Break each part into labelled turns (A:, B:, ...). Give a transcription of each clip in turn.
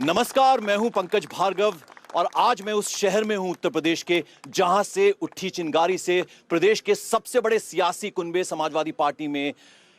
A: नमस्कार, मैं हूं पंकज भार्गव और आज मैं उस शहर में हूं उत्तर प्रदेश के जहां से उठी चिंगारी से प्रदेश के सबसे बड़े सियासी कुनबे समाजवादी पार्टी में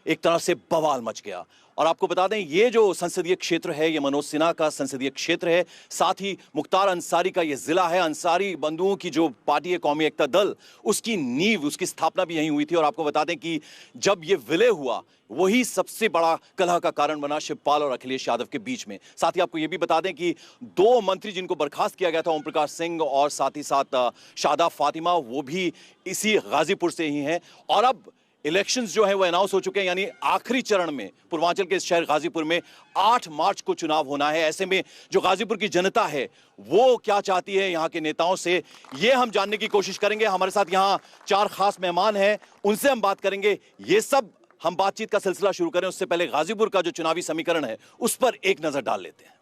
A: एक तरह से बवाल मच गया। और आपको बता दें, ये जो संसदीय क्षेत्र है, ये मनोज सिन्हा का संसदीय क्षेत्र है, साथ ही मुख्तार अंसारी का ये जिला है। अंसारी बंधुओं की जो पार्टी है कौमी एकता दल, उसकी नींव, उसकी स्थापना भी यहीं हुई थी। और आपको बता दें कि जब ये विलय हुआ, वही सबसे बड़ा कलह का कारण बना शिवपाल और अखिलेश यादव के बीच में। साथ ही आपको यह भी बता दें कि दो मंत्री जिनको बर्खास्त किया गया था, ओम प्रकाश सिंह और साथ ही साथ शादाब फातिमा, वो भी इसी गाजीपुर से ही हैं। और अब इलेक्शंस जो है वो अनाउंस हो चुके हैं, यानी आखिरी चरण में पूर्वांचल के शहर गाजीपुर में 8 मार्च को चुनाव होना है। ऐसे में जो गाजीपुर की जनता है वो क्या चाहती है यहाँ के नेताओं से, ये हम जानने की कोशिश करेंगे। हमारे साथ यहाँ 4 खास मेहमान हैं, उनसे हम बात करेंगे। ये सब हम बातचीत का सिलसिला शुरू करें उससे पहले गाजीपुर का जो चुनावी समीकरण है उस पर एक नजर डाल लेते हैं।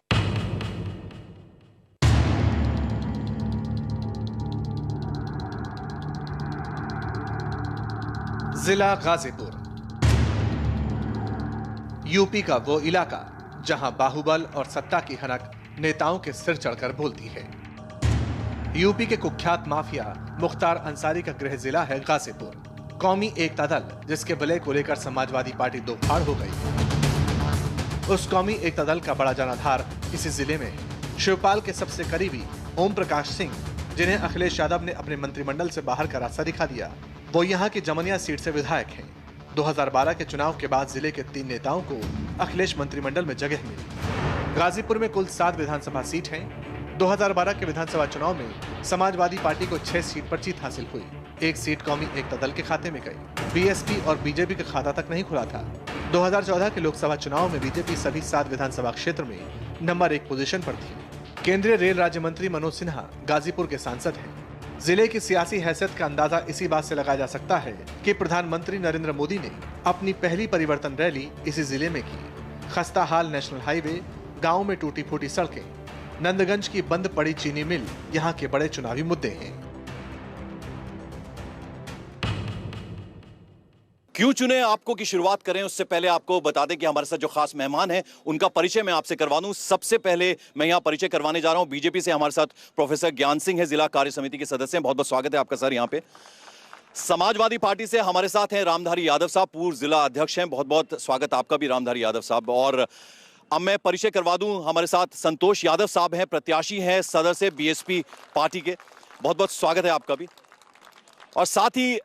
B: जिला गाजीपुर, यूपी का वो इलाका जहां बाहुबल और सत्ता की हनक नेताओं के सिर चढ़कर बोलती है। यूपी के कुख्यात माफिया मुख्तार अंसारी का गृह जिला है गाजीपुर। कौमी एकता दल, जिसके विलय को लेकर समाजवादी पार्टी दो फाड़ हो गई, उस कौमी एकता दल का बड़ा जनाधार इसी जिले में है। शिवपाल के सबसे करीबी ओम प्रकाश सिंह, जिन्हें अखिलेश यादव ने अपने मंत्रिमंडल से बाहर का रास्ता दिखा दिया, वो यहाँ की जमनिया सीट से विधायक हैं। 2012 के चुनाव के बाद जिले के 3 नेताओं को अखिलेश मंत्रिमंडल में जगह मिली। गाजीपुर में कुल 7 विधानसभा सीट हैं। 2012 के विधानसभा चुनाव में समाजवादी पार्टी को 6 सीट पर जीत हासिल हुई। 1 सीट कौमी एकता दल के खाते में गई। बीएसपी और बीजेपी का खाता तक नहीं खुला था। 2014 के लोकसभा चुनाव में बीजेपी सभी 7 विधानसभा क्षेत्र में नंबर 1 पोजीशन पर थी। केंद्रीय रेल राज्य मंत्री मनोज सिन्हा गाजीपुर के सांसद हैं। जिले की सियासी हैसियत का अंदाजा इसी बात से लगाया जा सकता है कि प्रधानमंत्री नरेंद्र मोदी ने अपनी पहली परिवर्तन रैली इसी जिले में की। खस्ता हाल नेशनल हाईवे, गांव में टूटी फूटी सड़कें, नंदगंज की बंद पड़ी चीनी मिल यहाँ के बड़े चुनावी मुद्दे हैं।
A: क्यों चुने आपको की शुरुआत करें उससे पहले आपको बता दें कि हमारे साथ जो खास मेहमान हैं उनका परिचय मैं आपसे करवा दूं। सबसे पहले मैं यहां परिचय करवाने जा रहा हूं, बीजेपी से हमारे साथ प्रोफेसर ज्ञान सिंह है, जिला कार्य समिति के सदस्य हैं। बहुत बहुत स्वागत है आपका सर यहां पे। समाजवादी पार्टी से हमारे साथ हैं रामधारी यादव साहब, पूर्व जिला अध्यक्ष हैं। बहुत बहुत स्वागत आपका भी रामधारी यादव साहब। और अब मैं परिचय करवा दूं, हमारे साथ संतोष यादव साहब हैं, प्रत्याशी हैं सदस्य बीएसपी पार्टी के। बहुत बहुत स्वागत है आपका भी। और साथ ही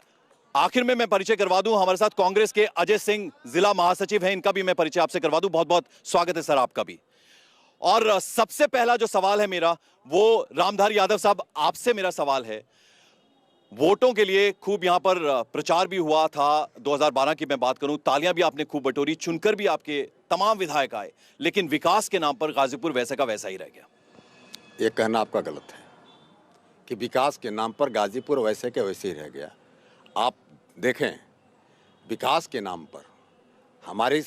A: आखिर में मैं परिचय करवा दूं, हमारे साथ कांग्रेस के अजय सिंह जिला महासचिव हैं, इनका भी मैं परिचय आपसे करवा दूं। बहुत बहुत स्वागत है सर आपका भी। और सबसे पहला जो सवाल है मेरा, वो रामधारी यादव साहब आपसे मेरा सवाल है। वोटों के लिए खूब यहां पर प्रचार भी हुआ था, 2012 की मैं बात करूं, तालियां भी आपने खूब बटोरी, चुनकर भी आपके तमाम विधायक आए, लेकिन विकास के नाम पर गाजीपुर वैसे का वैसा ही रह गया।
C: ये कहना आपका गलत है कि विकास के नाम पर गाजीपुर वैसे के वैसे ही रह गया। आप देखें, विकास के नाम पर हमारी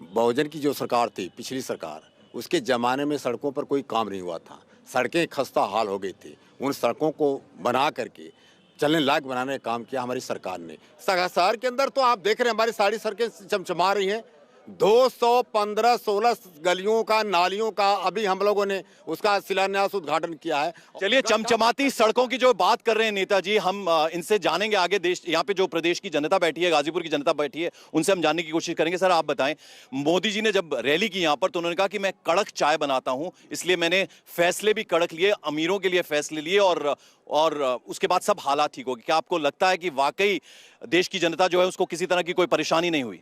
C: बहुजन की जो सरकार थी, पिछली सरकार, उसके ज़माने में सड़कों पर कोई काम नहीं हुआ था। सड़कें खस्ता हाल हो गई थी। उन सड़कों को बना करके चलने लायक बनाने का काम किया हमारी सरकार ने। शहर के अंदर तो आप देख रहे हैं हमारी सारी सड़कें चमचमा रही हैं। 215-16 गलियों का, नालियों का अभी हम लोगों ने उसका शिलान्यास, उद्घाटन किया है।
A: चलिए, चमचमाती सड़कों की जो बात कर रहे हैं नेताजी, हम इनसे जानेंगे आगे। देश, यहाँ पे जो प्रदेश की जनता बैठी है, गाजीपुर की जनता बैठी है, उनसे हम जानने की कोशिश करेंगे। सर आप बताएं, मोदी जी ने जब रैली की यहाँ पर तो उन्होंने कहा कि मैं कड़क चाय बनाता हूँ, इसलिए मैंने फैसले भी कड़क लिए, अमीरों के लिए फैसले लिए और उसके बाद सब हालात ठीक हो गए। क्या आपको लगता है कि वाकई देश की जनता जो है उसको किसी तरह की कोई परेशानी नहीं हुई?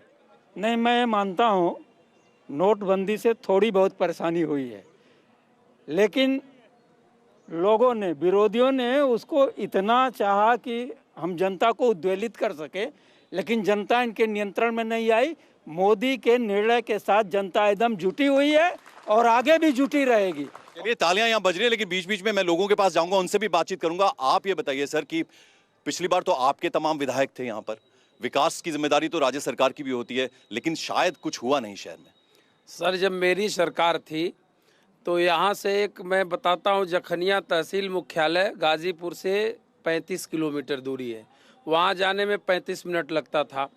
D: नहीं, मैं मानता हूँ नोटबंदी से थोड़ी बहुत परेशानी हुई है, लेकिन लोगों ने, विरोधियों ने उसको इतना चाहा कि हम जनता को उद्वेलित कर सके, लेकिन जनता इनके नियंत्रण में नहीं आई। मोदी के निर्णय के साथ जनता एकदम जुटी हुई है और आगे भी जुटी रहेगी।
A: चलिए, तालियां यहाँ बज रही है, लेकिन बीच बीच में मैं लोगों के पास जाऊंगा, उनसे भी बातचीत करूंगा। आप ये बताइए सर कि पिछली बार तो आपके तमाम विधायक थे यहाँ पर, विकास की जिम्मेदारी तो राज्य सरकार की भी होती है, लेकिन शायद कुछ हुआ नहीं शहर में।
E: सर, जब मेरी सरकार थी तो यहाँ से एक मैं बताता हूँ, जखनिया तहसील मुख्यालय गाजीपुर से 35 किलोमीटर दूरी है, वहाँ जाने में 35 मिनट लगता था।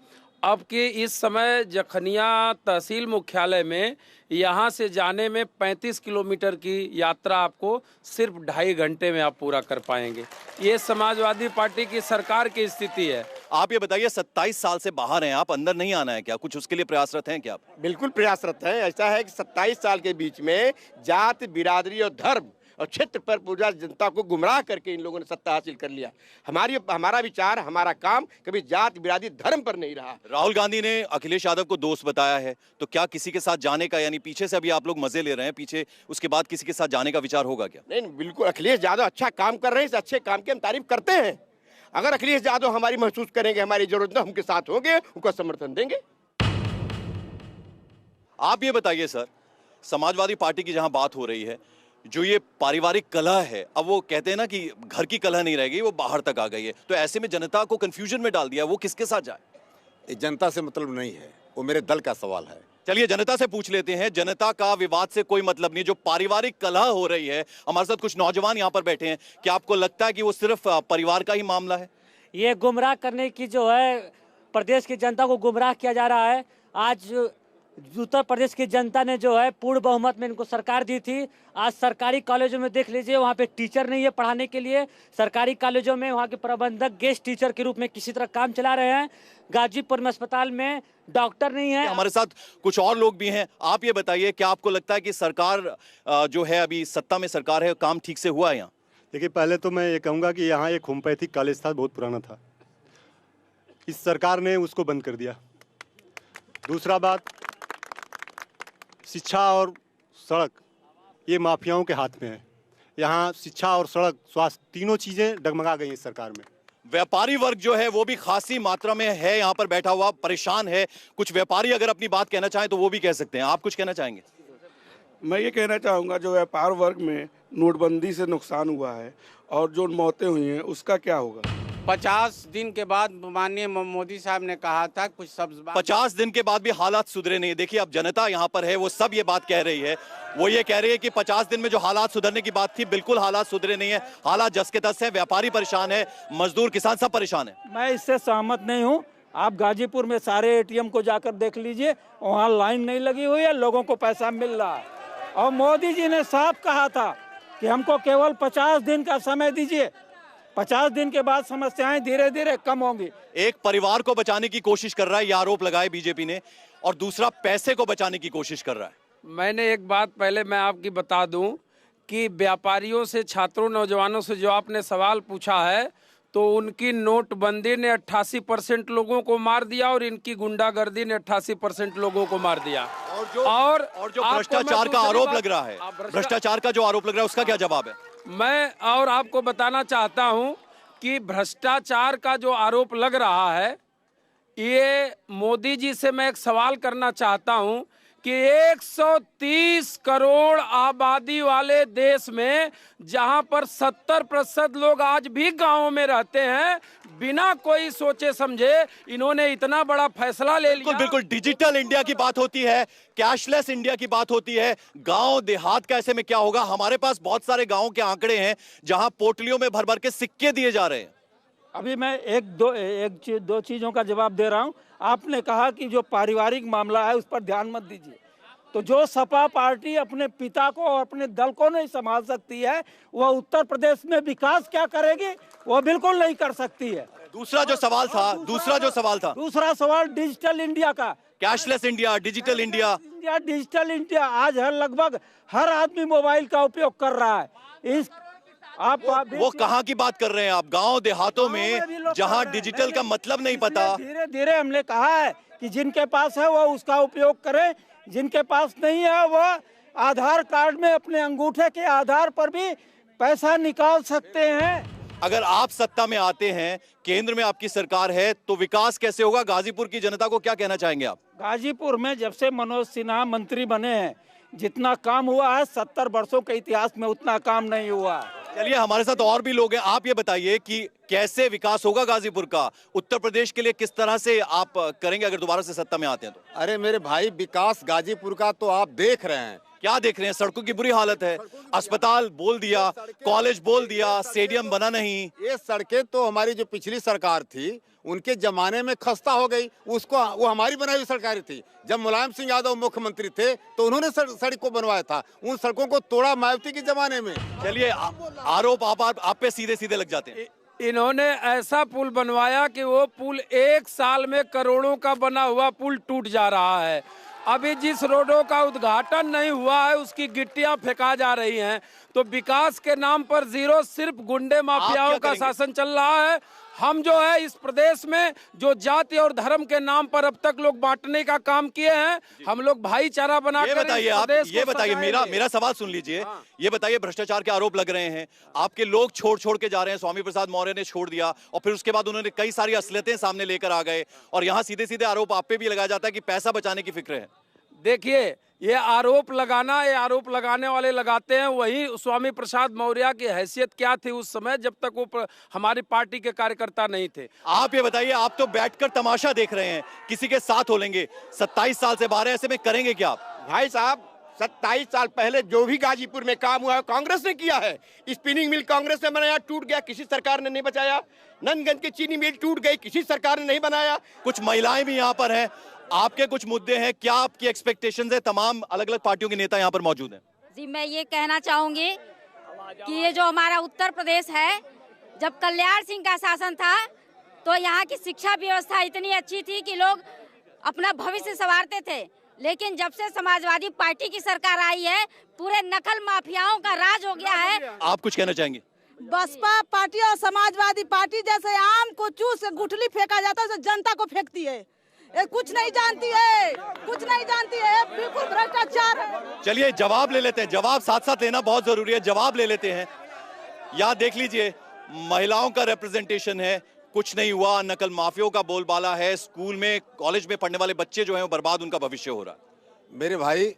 E: अब कि इस समय जखनिया तहसील मुख्यालय में यहाँ से जाने में 35 किलोमीटर की यात्रा आपको सिर्फ 2.5 घंटे में आप पूरा कर पाएंगे। ये समाजवादी पार्टी की सरकार की स्थिति है।
A: आप ये बताइए, 27 साल से बाहर हैं आप, अंदर नहीं आना है क्या? कुछ उसके लिए प्रयासरत हैं क्या आप?
F: बिल्कुल प्रयासरत है। ऐसा है कि 27 साल के बीच में जात, बिरादरी और धर्म और क्षेत्र पर पूरा जनता को गुमराह करके इन लोगों ने सत्ता हासिल कर लिया। हमारा विचार, हमारा काम कभी जात, बिरादरी, धर्म पर नहीं रहा।
A: राहुल गांधी ने अखिलेश यादव को दोस्त बताया है, तो क्या किसी के साथ जाने का, यानी पीछे से अभी आप लोग मजे ले रहे हैं, पीछे उसके बाद किसी के साथ जाने का विचार होगा क्या?
F: नहीं, बिल्कुल अखिलेश यादव अच्छा काम कर रहे हैं, इस अच्छे काम की हम तारीफ करते हैं। अगर अखिलेश यादव हमारी महसूस करेंगे, हमारी जरूरत उनके साथ होंगे, उनको समर्थन देंगे।
A: आप ये बताइए सर, समाजवादी पार्टी की जहां बात हो रही है, जो ये पारिवारिक कलह है, अब वो कहते हैं ना कि घर की कलह नहीं रह गई, वो बाहर तक आ गई है, तो ऐसे में जनता को कंफ्यूजन में डाल दिया, वो किसके साथ जाए?
C: ये जनता से मतलब नहीं है, वो मेरे दल का सवाल है।
A: चलिए जनता से पूछ लेते हैं। जनता का विवाद से कोई मतलब नहीं, जो पारिवारिक कलह हो रही है, हमारे साथ कुछ नौजवान यहाँ पर बैठे हैं, क्या आपको लगता है कि वो सिर्फ परिवार का ही मामला है?
G: ये गुमराह करने की जो है, प्रदेश की जनता को गुमराह किया जा रहा है। आज उत्तर प्रदेश की जनता ने जो है पूर्ण बहुमत में इनको सरकार दी थी। आज सरकारी कॉलेजों में देख लीजिए, वहाँ पे टीचर नहीं है पढ़ाने के लिए। सरकारी कॉलेजों में वहाँ के प्रबंधक गेस्ट टीचर के रूप में किसी तरह काम चला रहे हैं। गाजीपुर में अस्पताल में डॉक्टर नहीं है।
A: हमारे साथ कुछ और लोग भी हैं। आप ये बताइए, क्या आपको लगता है कि सरकार जो है, अभी सत्ता में सरकार है, काम ठीक से हुआ है यहाँ?
H: देखिए, पहले तो मैं ये कहूँगा कि यहाँ एक होम्योपैथिक कॉलेज था, बहुत पुराना था, इस सरकार ने उसको बंद कर दिया। दूसरा बात, शिक्षा और सड़क ये माफियाओं के हाथ में है। यहाँ शिक्षा और सड़क, स्वास्थ्य, तीनों चीज़ें डगमगा गई हैं इस सरकार में।
A: व्यापारी वर्ग जो है वो भी खासी मात्रा में है यहाँ पर बैठा हुआ, परेशान है। कुछ व्यापारी अगर अपनी बात कहना चाहें तो वो भी कह सकते हैं। आप कुछ कहना चाहेंगे?
I: मैं ये कहना चाहूँगा, जो व्यापार वर्ग में नोटबंदी से नुकसान हुआ है और जो मौतें हुई हैं उसका क्या होगा?
J: 50 दिन के बाद माननीय मोदी साहब ने कहा था कुछ सब
A: 50 दिन के बाद भी हालात सुधरे नहीं। देखिए, अब जनता यहाँ पर है, वो सब ये बात कह रही है। वो ये कह रही है कि 50 दिन में जो हालात सुधरने की बात थी, बिल्कुल हालात सुधरे नहीं है। हालात जस के तस है, व्यापारी परेशान है, मजदूर, किसान सब परेशान है।
D: मैं इससे सहमत नहीं हूँ। आप गाजीपुर में सारे एटीएम को जाकर देख लीजिए, वहाँ लाइन नहीं लगी हुई है, लोगों को पैसा मिल रहा है। और मोदी जी ने साफ कहा था कि हमको केवल 50 दिन का समय दीजिए, 50 दिन के बाद समस्याएं धीरे धीरे कम होंगी।
A: एक परिवार को बचाने की कोशिश कर रहा है, ये आरोप लगाए बीजेपी ने, और दूसरा पैसे को बचाने की कोशिश कर रहा है।
E: मैंने एक बात पहले मैं आपकी बता दूं कि व्यापारियों से, छात्रों, नौजवानों से जो आपने सवाल पूछा है, तो उनकी नोटबंदी ने 88% लोगों को मार दिया और इनकी गुंडागर्दी ने 88% लोगों को मार दिया।
A: और जो भ्रष्टाचार का आरोप लग रहा है, भ्रष्टाचार का जो आरोप लग रहा है, उसका क्या जवाब है?
E: मैं और आपको बताना चाहता हूं कि भ्रष्टाचार का जो आरोप लग रहा है, ये मोदी जी से मैं एक सवाल करना चाहता हूं कि 130 करोड़ आबादी वाले देश में जहां पर 70% लोग आज भी गांवों में रहते हैं, बिना कोई सोचे समझे इन्होंने इतना बड़ा फैसला ले लिया।
A: बिल्कुल डिजिटल इंडिया की बात होती है, कैशलेस इंडिया की बात होती है। गांव देहात का ऐसे में क्या होगा? हमारे पास बहुत सारे गांवों के आंकड़े हैं जहां पोटलियों में भर भर के सिक्के दिए जा रहे हैं।
D: अभी मैं दो चीज़ों का जवाब दे रहा हूं। आपने कहा कि जो पारिवारिक मामला है उस पर ध्यान मत दीजिए, तो जो सपा पार्टी अपने पिता को और अपने दल को नहीं संभाल सकती है, वह उत्तर प्रदेश में विकास क्या करेगी? वह बिल्कुल नहीं कर सकती है।
A: दूसरा जो सवाल था
D: दूसरा सवाल डिजिटल इंडिया का,
A: cashless India, digital India.
D: Digital India आज लगभग हर आदमी मोबाइल का उपयोग कर रहा है।
A: वो कहाँ की बात कर रहे हैं आप? गांव देहातों में जहां डिजिटल का मतलब नहीं पता।
D: धीरे धीरे हमने कहा है कि जिनके पास है वो उसका उपयोग करें, जिनके पास नहीं है वो आधार कार्ड में अपने अंगूठे के आधार पर भी पैसा निकाल सकते हैं।
A: अगर आप सत्ता में आते हैं, केंद्र में आपकी सरकार है, तो विकास कैसे होगा? गाजीपुर की जनता को क्या कहना चाहेंगे आप?
D: गाजीपुर में जब से मनोज सिन्हा मंत्री बने हैं, जितना काम हुआ है 70 वर्षों के इतिहास में उतना काम नहीं हुआ।
A: चलिए, हमारे साथ और भी लोग हैं। आप ये बताइए कि कैसे विकास होगा गाजीपुर का? उत्तर प्रदेश के लिए किस तरह से आप करेंगे अगर दोबारा से सत्ता में आते हैं तो?
C: अरे मेरे भाई, विकास गाजीपुर का तो आप देख रहे हैं
A: क्या देख रहे हैं? सड़कों की बुरी हालत है, अस्पताल बोल दिया, कॉलेज बोल दिया, स्टेडियम बना नहीं।
C: ये सड़कें तो हमारी जो पिछली सरकार थी उनके जमाने में खस्ता हो गई, उसको वो हमारी बनाई हुई सरकार थी। जब मुलायम सिंह यादव मुख्यमंत्री थे तो उन्होंने सड़क को बनवाया था, उन सड़कों को तोड़ा मायावती के जमाने में।
A: चलिए, आरोप आप पे सीधे सीधे लग जाते हैं।
E: इन्होंने ऐसा पुल बनवाया कि वो पुल 1 साल में करोड़ों का बना हुआ पुल टूट जा रहा है। अभी जिस रोडों का उद्घाटन नहीं हुआ है उसकी गिट्टियां फेंका जा रही हैं। तो विकास के नाम पर जीरो, सिर्फ गुंडे माफियाओं का शासन चल रहा है। हम जो है इस प्रदेश में जो जाति और धर्म के नाम पर अब तक लोग बांटने का काम किए हैं, हम लोग भाईचारा बना
A: ये बताइए, आप ये बताइए, मेरा सवाल सुन लीजिए। ये बताइए, भ्रष्टाचार के आरोप लग रहे हैं, आपके लोग छोड़ के जा रहे हैं। स्वामी प्रसाद मौर्य ने छोड़ दिया और फिर उसके बाद उन्होंने कई सारी असलियतें सामने लेकर आ गए, और यहाँ सीधे सीधे आरोप आप पे भी लगाया जाता है कि पैसा बचाने की फिक्र है।
E: देखिए, ये आरोप लगाने वाले लगाते हैं। वही स्वामी प्रसाद मौर्य की हैसियत क्या थी उस समय, जब तक वो हमारी पार्टी के कार्यकर्ता नहीं थे।
A: आप ये बताइए, आप तो बैठकर तमाशा देख रहे हैं, किसी के साथ हो लेंगे। 27 साल से बाहर, ऐसे में करेंगे क्या आप?
F: भाई साहब, 27 साल पहले जो भी गाजीपुर में काम हुआ है कांग्रेस ने किया है। स्पिनिंग मिल कांग्रेस ने बनाया, टूट गया, किसी सरकार ने नहीं बचाया। नंदगंज की चीनी मिल टूट गई, किसी सरकार ने नहीं बनाया।
A: कुछ महिलाएं भी यहाँ पर हैं, आपके कुछ मुद्दे हैं, क्या आपकी एक्सपेक्टेशंस है? तमाम अलग अलग पार्टियों के नेता यहाँ पर मौजूद हैं।
K: जी, मैं ये कहना चाहूंगी कि ये जो हमारा उत्तर प्रदेश है, जब कल्याण सिंह का शासन था तो यहाँ की शिक्षा व्यवस्था इतनी अच्छी थी कि लोग अपना भविष्य संवारते थे। लेकिन जब से समाजवादी पार्टी की सरकार आई है, पूरे नकल माफियाओं का राज हो गया है।
A: आप कुछ कहना चाहेंगे?
L: बसपा पार्टी और समाजवादी पार्टी जैसे आम को चूस के गुठली फेंका जाता है, जनता को फेंकती है। ये कुछ नहीं जानती है, बिल्कुल भ्रष्टाचार है।
A: चलिए, जवाब ले लेते हैं, जवाब साथ साथ लेना बहुत जरूरी है, जवाब ले लेते हैं। यहाँ देख लीजिए, महिलाओं का रिप्रेजेंटेशन है, कुछ नहीं हुआ, नकल माफियों का बोलबाला है, स्कूल में कॉलेज में पढ़ने वाले बच्चे जो हैं वो बर्बाद, उनका भविष्य हो रहा है।
C: मेरे भाई,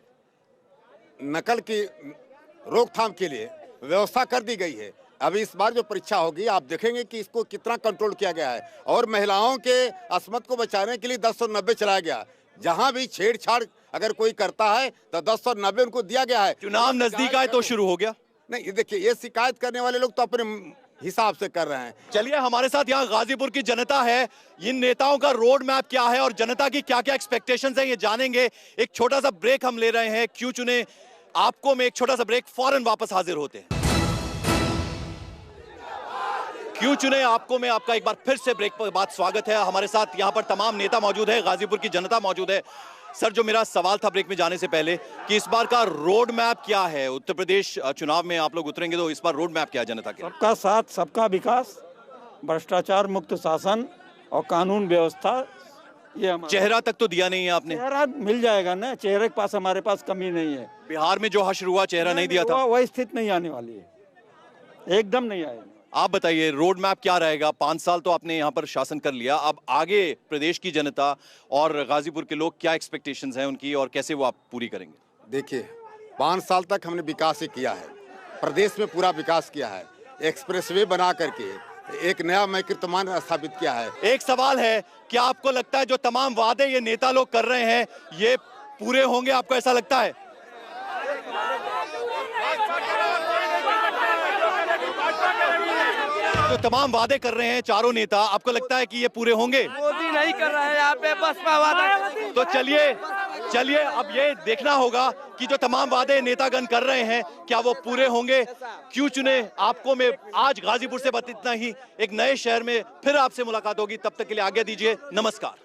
C: नकल की रोकथाम के लिए व्यवस्था कर दी गई है। अभी इस बार जो परीक्षा होगी आप देखेंगे कि इसको कितना कंट्रोल किया गया है, और महिलाओं के अस्मत को बचाने के लिए 10 और 90 चलाया गया। जहां भी छेड़छाड़ अगर कोई करता है तो 10 और 90 उनको दिया गया है।
A: चुनाव नजदीक आए तो शुरू हो गया।
C: नहीं, देखिए, ये शिकायत करने वाले लोग तो अपने हिसाब से कर रहे हैं।
A: चलिए, हमारे साथ यहाँ गाजीपुर की जनता है, इन नेताओं का रोड मैप क्या है और जनता की क्या क्या एक्सपेक्टेशंस हैं, ये जानेंगे। एक छोटा सा ब्रेक हम ले रहे हैं, क्यों चुने आपको में एक छोटा सा ब्रेक, फौरन वापस हाजिर होते हैं। क्यों चुने आपको में आपका एक बार फिर से ब्रेक पर बाद स्वागत है। हमारे साथ यहाँ पर तमाम नेता मौजूद है, गाजीपुर की जनता मौजूद है। सर, जो मेरा सवाल था ब्रेक में जाने से पहले कि इस बार का रोड मैप क्या है? उत्तर प्रदेश चुनाव में आप लोग उतरेंगे तो इस बार रोड मैप क्या है जनता के?
D: सबका साथ, सबका विकास, भ्रष्टाचार मुक्त शासन और कानून व्यवस्था। ये
A: चेहरा तक तो दिया नहीं है आपने।
D: चेहरा मिल जाएगा ना, चेहरे के पास हमारे पास कमी नहीं है।
A: बिहार में जो हश्र हुआ, चेहरा नहीं दिया था,
D: वही स्थिति नहीं आने वाली है, एकदम नहीं आएगी।
A: आप बताइए, रोड मैप क्या रहेगा? 5 साल तो आपने यहाँ पर शासन कर लिया, अब आगे प्रदेश की जनता और गाजीपुर के लोग क्या एक्सपेक्टेशंस हैं उनकी, और कैसे वो आप पूरी करेंगे?
C: देखिए, 5 साल तक हमने विकास ही किया है, प्रदेश में पूरा विकास किया है, एक्सप्रेसवे बना करके एक नया मैं कीर्तिमान स्थापित किया है।
A: एक सवाल है, क्या आपको लगता है जो तमाम वादे ये नेता लोग कर रहे हैं ये पूरे होंगे? आपको ऐसा लगता है? जो तमाम वादे कर रहे हैं चारों नेता, आपको लगता है कि ये पूरे होंगे?
J: मोदी नहीं कर रहा है, यहाँ पे बसपा वादा।
A: तो चलिए अब ये देखना होगा कि जो तमाम वादे नेतागण कर रहे हैं क्या वो पूरे होंगे। क्यों चुने आपको में आज गाजीपुर से बस इतना ही। एक नए शहर में फिर आपसे मुलाकात होगी, तब तक के लिए आज्ञा दीजिए, नमस्कार।